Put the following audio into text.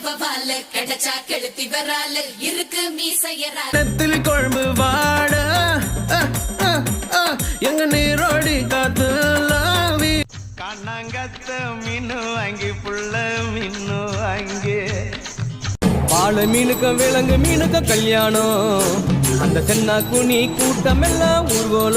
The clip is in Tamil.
வவால கிடைச்சா கெளுத்தி வரால இருக்கு மீசையரா நெத்திலி குழம்பு வாட எங்க நீரோடி காத்துலாவி கண்ணாங்கத்த மீனு வாங்கி புள்ள மீனு வாங்கி பால மீனுக்க விலங்கு மீனுக்க கல்யாணம் அந்த தென்னா குனி கூட்டம் எல்லாம் ஊர்வலம்